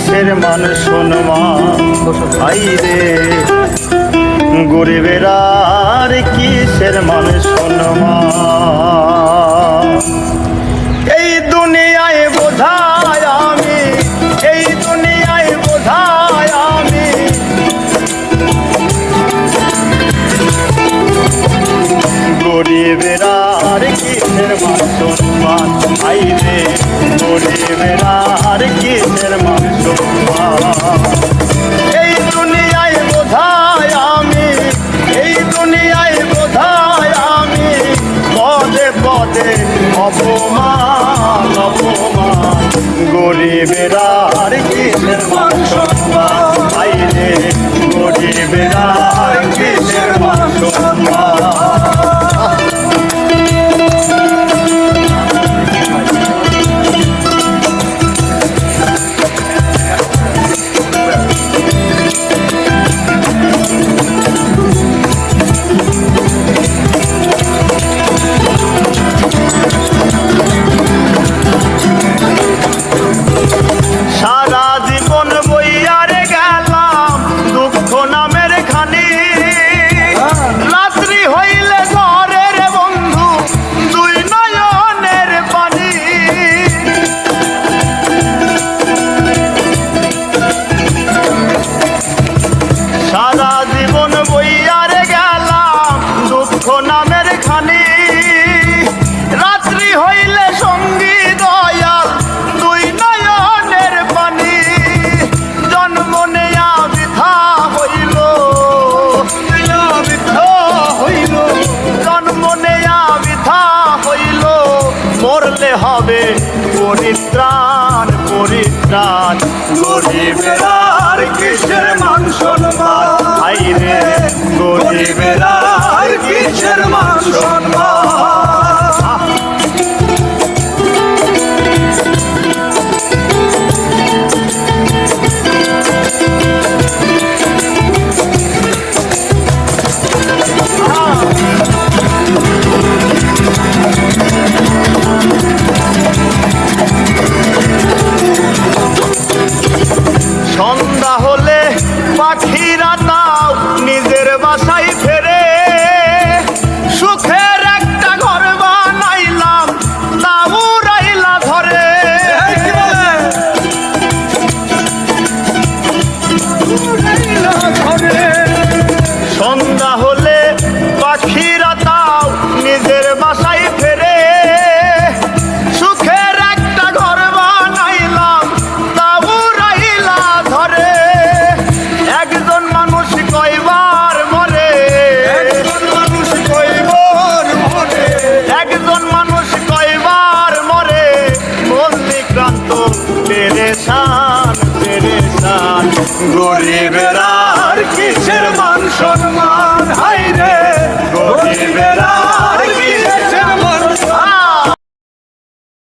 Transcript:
কিসের মান সম্মান ভাই রে, গরিবের আর কিসের মান সম্মান। এই দুনিয়ায় বোঝায় আমি, এই দুনিয়ায় বোঝায় আমি, গরিবের আর কিসের মান সম্মান ভাই রে, গরিবের আর কিসের মান সম্মান। এই দুনিয়ায় বোঝায় আমি, এই দুনিয়ায় বোঝায় আমি, পদে পদে অপমান অপমান, গরিবের আর কিসের মান সম্মান ভাই রে, গরিবের আর কিসের মান সম্মান। সারা জীবন বইয়ারে গেলাম দুঃখ নামের খানি, রাত্রি হইলে ঘরের বন্ধু দুই নয়নের পানি। সারা জীবন বইয়ারে গেলাম দুঃখ নামের খানি, রাত্রি হইলে সঙ্গী দয়াল দুই নয়নের পানি। জন্ম নেয়া বৃথা হইল, বৃথা হইল, জন্ম নেয়া বৃথা হইল, মরলে হবে পরিত্রাণ পরিত্রাণ, গরিবের আর কিসের মান সম্মান ভাই রে, গরিবের আর কিসের মান সম্মান। সন্ধ্যা হলে পাখিরা তাও নিজের বাসায় ফেরে, সুখের একটা ঘর বানাইলাম তাও উড়াইলা ধরে। সন্ধ্যা হলে পাখিরা তাও নিজের বাসায় ফেরে, সুখের একটা ঘর বানাইলাম তাও উড়াইলা ধরে। একজন মানুষ কয়বার মরে, একজন মানুষ কয়বার মরে, একজন মানুষ কয়বার মরে, মল্লিক্রান্ত পেরেশান পেরেশান, গরিবের আর কিসের মান সম্মান।